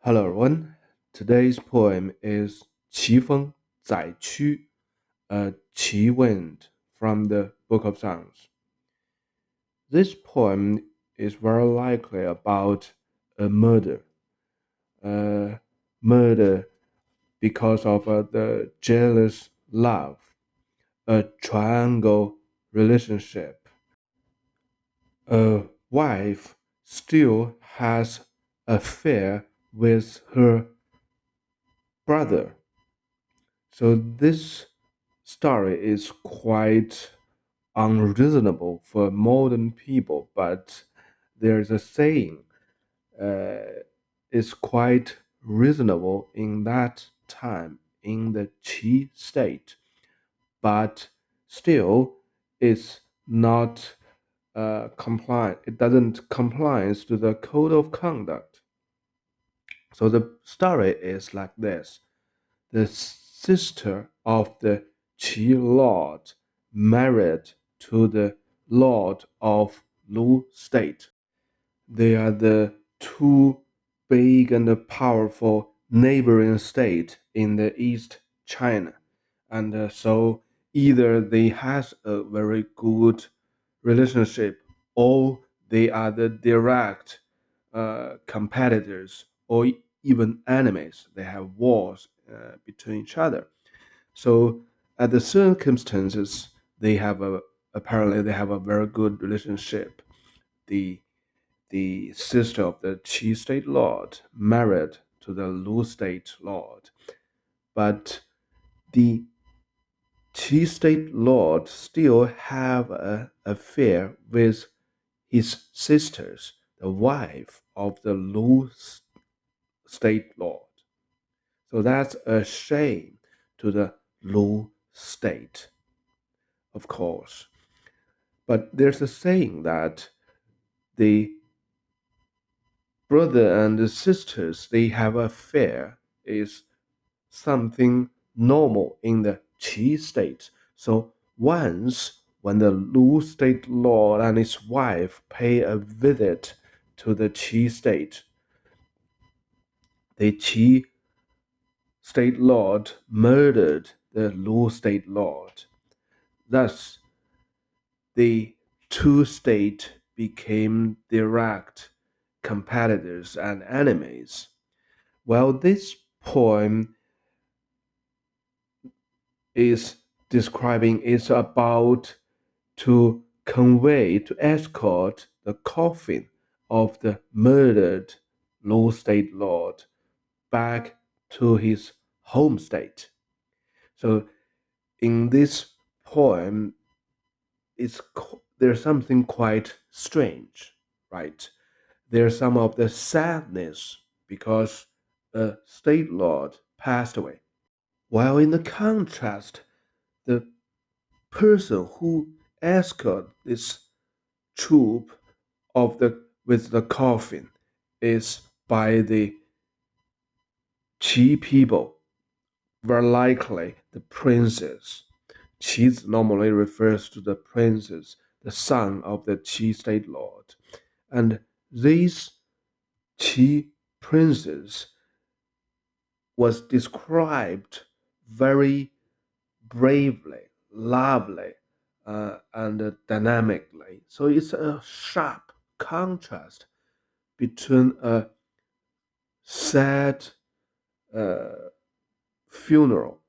Hello everyone. Today's poem is 齐风载驱沵沵 from the Book of Songs. This poem is very likely about a murder because of the jealous love, a triangle relationship. A wife still has affair with her brother. So this story is quite unreasonable for modern people, but there's a saying, it's quite reasonable in that time in the Qi state, but still it's not compliant. It doesn't compliance to the code of conduct. So the story is like this. The sister of the Qi lord married to the lord of Lu state. They are the two big and powerful neighboring states in the East China. And so either they has a very good relationship or they are the direct competitors or even enemies. They have wars between each other. So at the circumstances, they have a apparently they have a very good relationship. The the sister of the Qi state lord married to the Lu state lord, but the Qi state lord still have an affair with his sisters, the wife of the Lu state lord. So that's a shame to the Lu state, of course. But there's a saying that the brother and the sisters they have affair is something normal in the Qi state. So once when the Lu state lord and his wife pay a visit to the Qi state, the Qi state lord murdered the Lu state lord. Thus, the two states became direct competitors and enemies. Well, this poem is is about to convey, to escort the coffin of the murdered Lu state lord back to his home state. So in this poem, there's something quite strange, right? There's some of the sadness because a state lord passed away. While in the contrast, the person who escorted this troop of the with the coffin is by the Qi people, very likely the princes. Qi normally refers to the princes, the son of the Qi state lord. And these Qi princes was described very bravely, lovely, and dynamically. So it's a sharp contrast between a sad uh, funeral,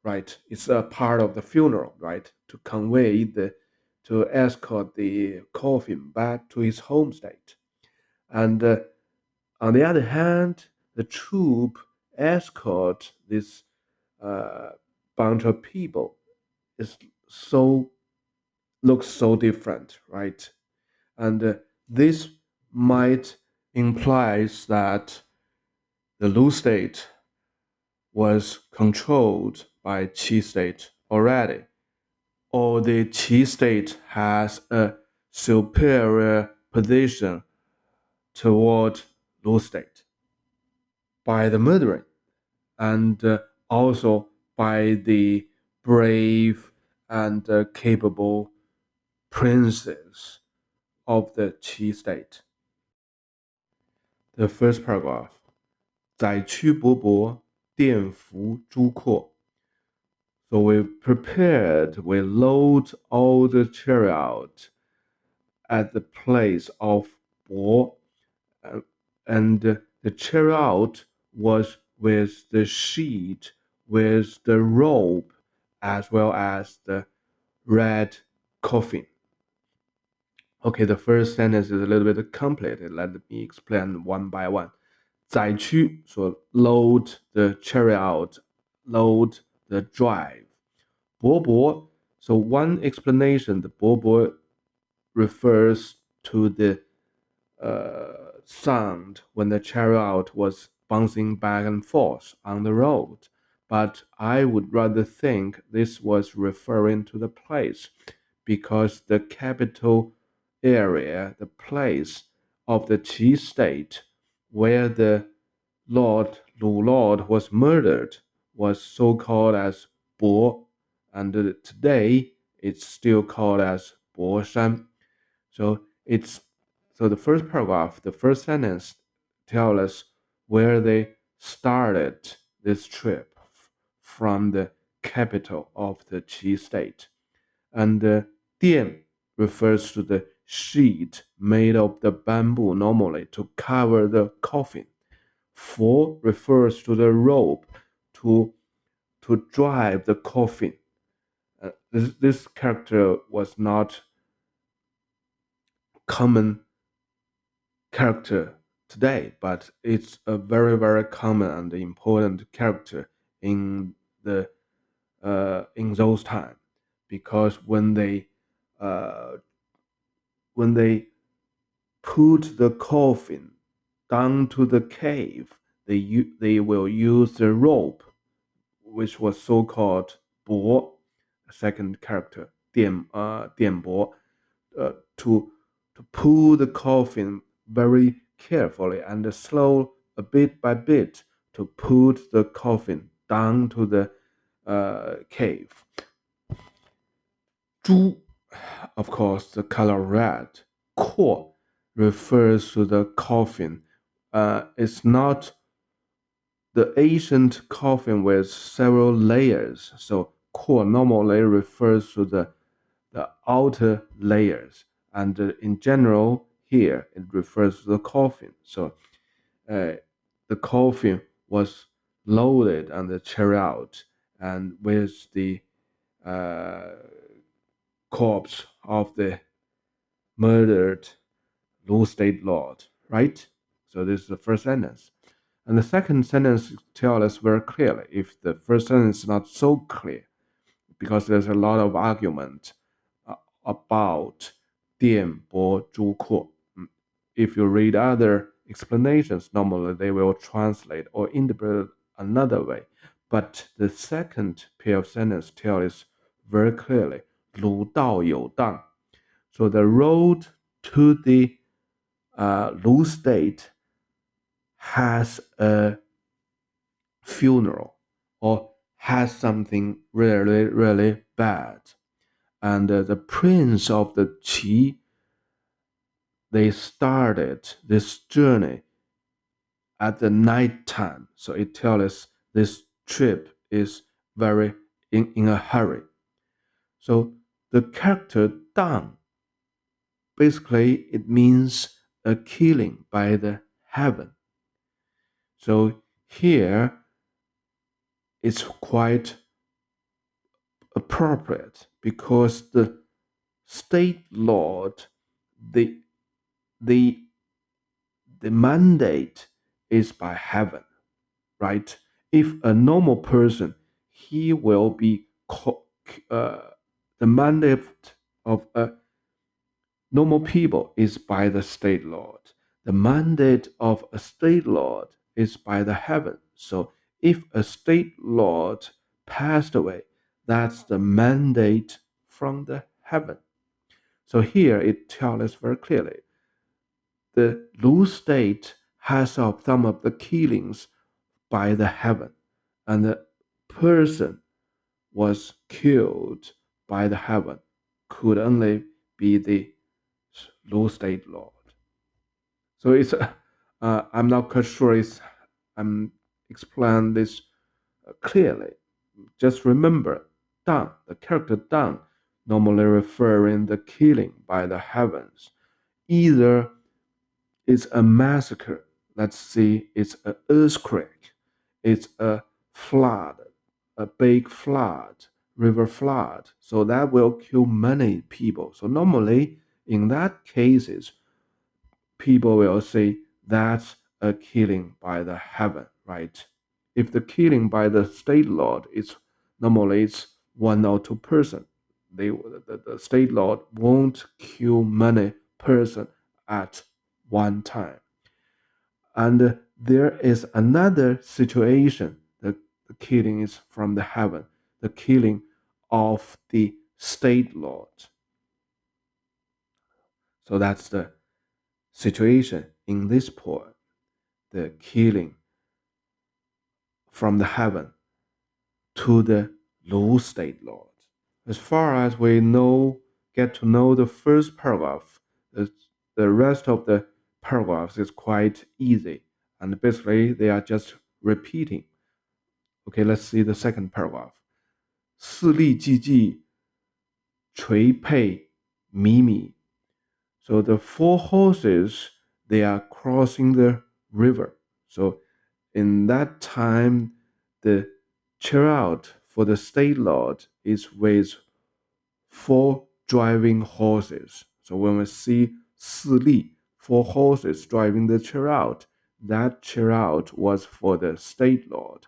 right? It's a part of the funeral, right? To escort the coffin back to his home state. And on the other hand, the troop escort this uh, bunch of people is so looks so different, right? And this might implies that the Lu state was controlled by Qi state already, or the Qi state has a superior position toward Lu state by the murdering and also by the brave and capable princes of the Qi state. The first paragraph. 载驱薄薄，簟茯朱鞪. So we prepared, we load all the chariot at the place of Bo, and the chariot was with the sheet, with the rope, as well as the red coffin. Okay, the first sentence is a little bit complicated. Let me explain one by one. 载驱, so load the chariot, load the drive. 薄薄, so one explanation, the 薄薄 refers to the sound when the chariot was bouncing back and forth on the road. But I would rather think this was referring to the place, because the capital area, the place of the Qi state where the Lord Lu Lord was murdered was so called as Bo, and today it's still called as Bo Shan. So the first paragraph, the first sentence tells us where they started this trip from the capital of the Qi state. And dian refers to the sheet made of the bamboo normally to cover the coffin. Fo refers to the rope to drive the coffin. This character was not common character today, but it's a very, very common and important character in those times, because when they put the coffin down to the cave, they will use the rope, which was so called 薄, second character 簟薄, to pull the coffin very carefully and slow, a bit by bit, to put the coffin down to the cave. 朱, of course, the color red. 鞪 refers to the coffin. It's not the ancient coffin with several layers. So 鞪 normally refers to the outer layers, and in general here it refers to the coffin. So the coffin was loaded on the chariot, and with the corpse of the murdered Lu state lord, right? So this is the first sentence. And the second sentence tells us very clearly. If the first sentence is not so clear, because there's a lot of argument about 簟薄朱鞪. If you read other explanations, normally they will translate or interpret another way. But the second pair of sentences tell us very clearly, 鲁道有荡. So the road to the Lu state has a funeral, or has something really, really bad. And the prince of the Qi, they started this journey at the night time. So it tells us this trip is very in a hurry. So the character Dang, basically it means a killing by the heaven. So here it's quite appropriate, because the state lord, the mandate is by heaven, right? If a normal person, he will be the mandate of a normal people is by the state lord. The mandate of a state lord is by the heaven. So if a state lord passed away, that's the mandate from the heaven. So here it tells us very clearly, the Lu state has of some of the killings by the heaven, and the person was killed by the heaven could only be the Lu state lord. So it's I'm not quite sure I'm explain this clearly. Just remember, Dang, the character Dang, normally referring the killing by the heavens. Either it's a massacre, let's see, it's an earthquake, it's a flood, a big flood, river flood. So that will kill many people. So normally, in that cases, people will say that's a killing by the heaven, right? If the killing by the state lord is normally it's 1 or 2 person, the state lord won't kill many person at one time. And there is another situation. The killing is from the heaven, the killing of the state lord. So that's the situation in this poem, the killing from the heaven to the Lu state lord. As far as we know, get to know the first paragraph, the rest of the paragraphs is quite easy, and basically they are just repeating. Okay, let's see the second paragraph. 四骊济济，垂辔沵沵. So the 4 horses, they are crossing the river. So in that time, the chariot for the state lord is with 4 driving horses. So when we see 四骊, 4 horses driving the chariot, that chariot was for the state lord.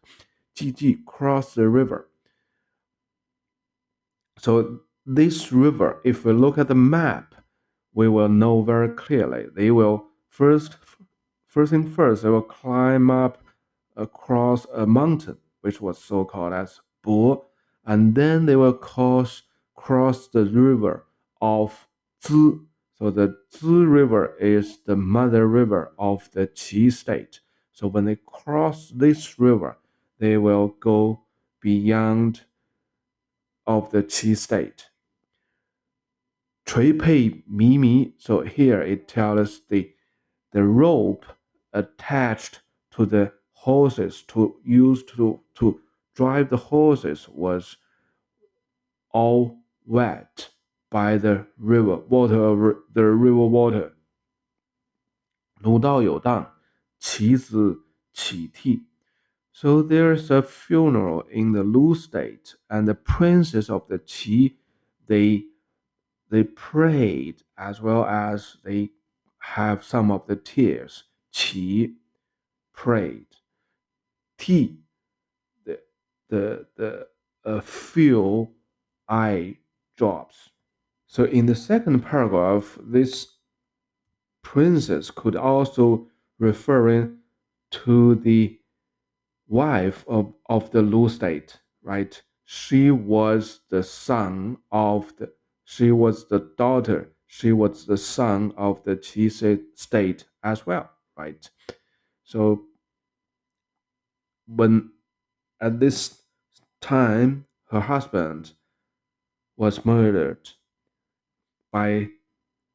济济, cross the river. So this river, if we look at the map, we will know very clearly. They will first thing first, they will climb up across a mountain, which was so called as Bo, and then they will cross the river of Zi. So the Zi River is the mother river of the Qi state. So when they cross this river, they will go beyond of the Qi state. 垂辔沵沵. So here it tells us the rope attached to the horses used to drive the horses was all wet by the river water. 鲁道有荡, 齐子岂弟. So there's a funeral in the Lu state, and the princes of the Qi, they prayed as well as they have some of the tears. Qi prayed. Ti, a few eye drops. So in the second paragraph, this princess could also referring to the wife of the Lu state, right? She was the daughter, she was the son of the Qi state as well, right? So when at this time her husband was murdered by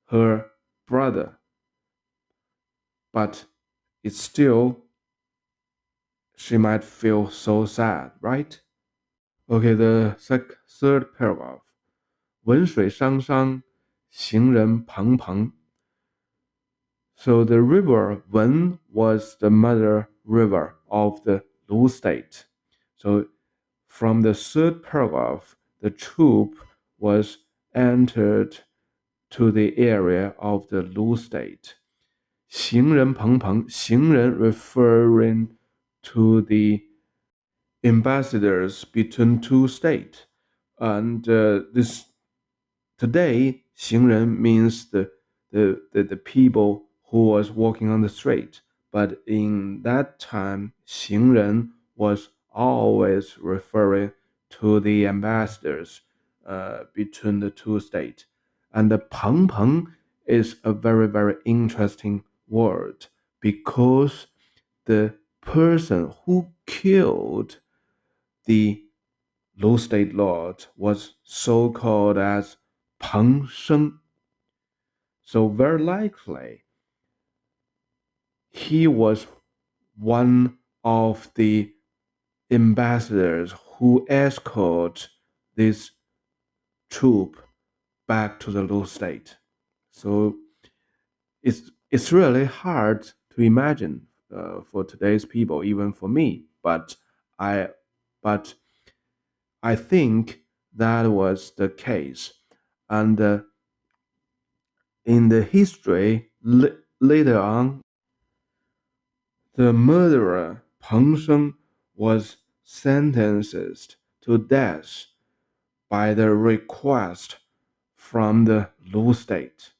her brother, but it's still she might feel so sad, right? Okay, the third paragraph. 簟水汤汤，行人彭彭. So the river Wen was the mother river of the Lu state. So from the third paragraph, the troop was entered to the area of the Lu state. 行人彭彭, 行人 referring to the ambassadors between 2 states. And this today, 行人 means the people who was walking on the street. But in that time, 行人 was always referring to the ambassadors between the 2 states. And the 彭彭 is a very, very interesting word because the person who killed the Lu state lord was so called as Peng Sheng. So very likely he was one of the ambassadors who escort this troop back to the Lu state. So it's really hard to imagine for today's people, even for me. I but I think that was the case, and in the history later on, the murderer Peng Sheng was sentenced to death by the request from the Lu state,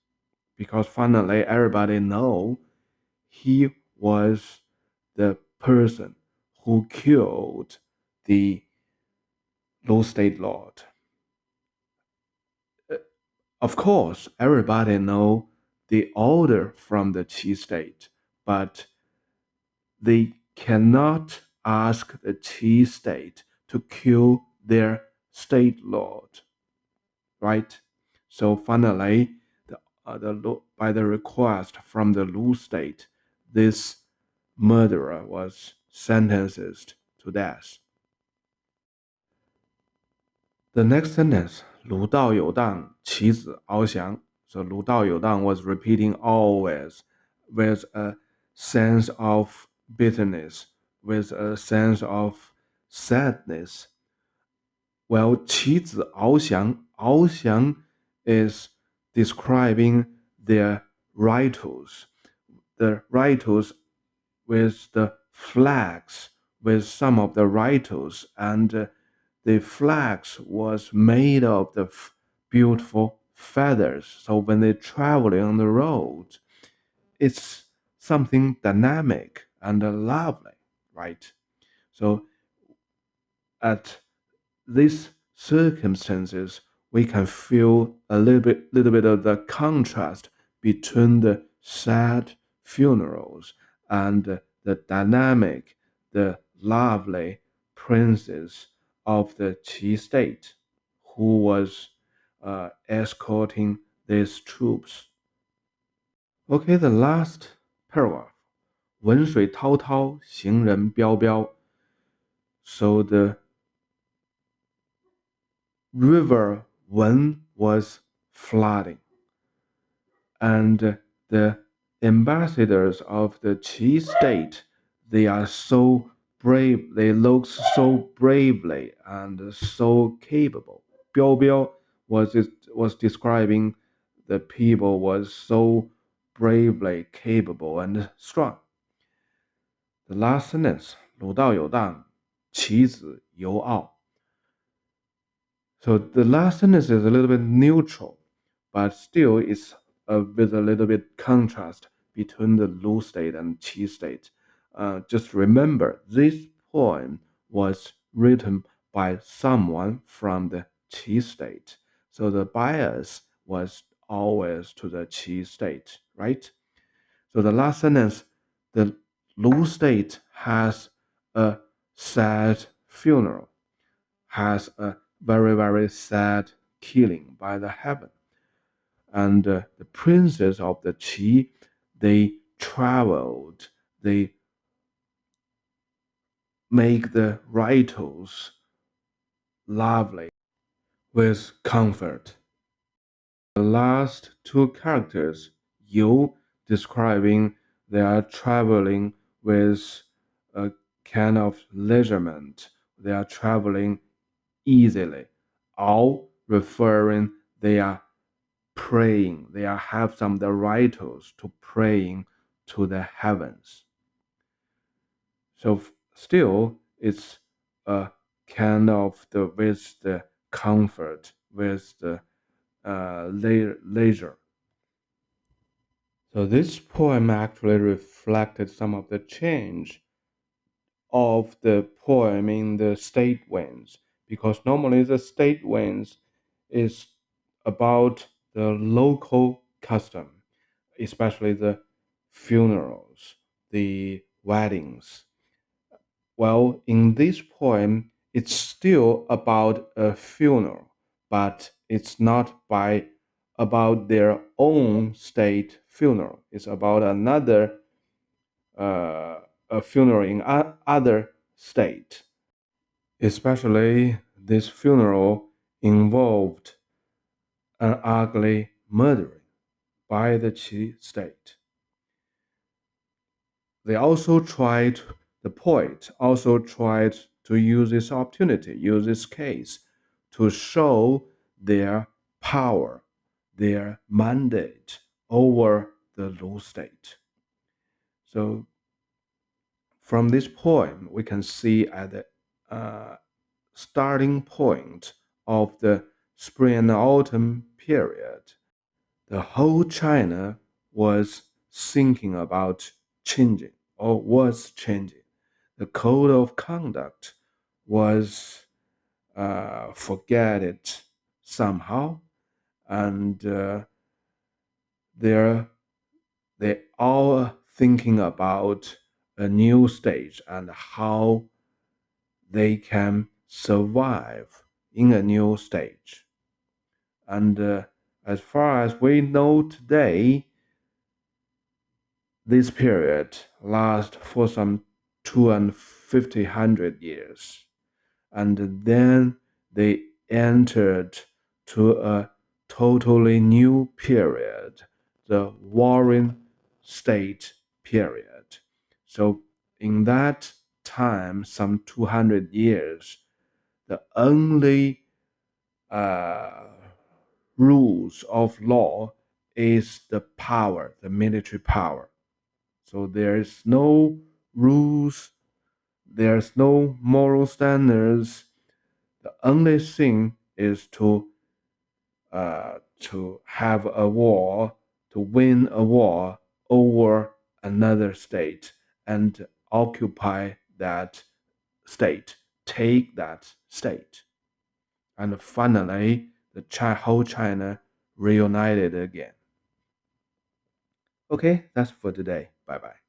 because finally everybody know he was the person who killed the Lu state lord. Of course, everybody know the order from the Qi state, but they cannot ask the Qi state to kill their state lord, right? So finally, by the request from the Lu state, this murderer was sentenced to death. The next sentence, 鲁道有荡，齐子翱翔. So 鲁道有荡 was repeating always with a sense of bitterness, with a sense of sadness. Well, 齐子翱翔, 翱翔 is describing their rituals. The rituals with the flags, with some of the rituals, and the flags was made of the beautiful feathers. So when they're traveling on the road, it's something dynamic and lovely, right? So at these circumstances, we can feel a little bit of the contrast between the sad funerals and the dynamic, the lovely princess of the Qi state who was escorting these troops. Okay, the last paragraph. 翟水滔滔，行人儦儦. So the river Wen was flooding, and the ambassadors of the Qi state, they are so brave, they look so bravely and so capable. 彪彪 was describing the people was so bravely capable and strong. The last sentence, 鲁道有荡，齐子游遨. So the last sentence is a little bit neutral, but still it's with a little bit contrast between the Lu state and Qi state. Just remember, this poem was written by someone from the Qi state. So the bias was always to the Qi state, right? So the last sentence, the Lu state has a sad funeral, has a very, very sad killing by the heaven. And the princes of the Qi, they traveled, they make the rituals lovely with comfort. The last two characters, Yu, describing they are traveling with a kind of leisurement, they are traveling easily. Ao, referring they are praying, they are have some of the rituals to praying to the heavens. So still, it's a kind of with the comfort, with the leisure. So this poem actually reflected some of the change of the poem in the state winds, because normally the state winds is about the local custom, especially the funerals, the weddings. Well, in this poem, it's still about a funeral, but it's not about their own state funeral. It's about another a funeral in other state. Especially this funeral involved an ugly murdering by the Qi state. The poet also tried to use this opportunity, use this case to show their power, their mandate over the Lu state. So from this poem, we can see at the starting point of the spring and autumn period, the whole China was thinking about changing or was changing. The code of conduct was forgotten somehow, and they all thinking about a new stage and how they can survive in a new stage. And as far as we know today, this period lasts for some 250 years, and then they entered to a totally new period, the warring state period. So in that time, some 200 years, the only rules of law is the power, the military power. So there is no rules, there's no moral standards. The only thing is to have a war, to win a war over another state and occupy that state, take that state. And finally, the whole China reunited again. Okay, that's for today. Bye bye.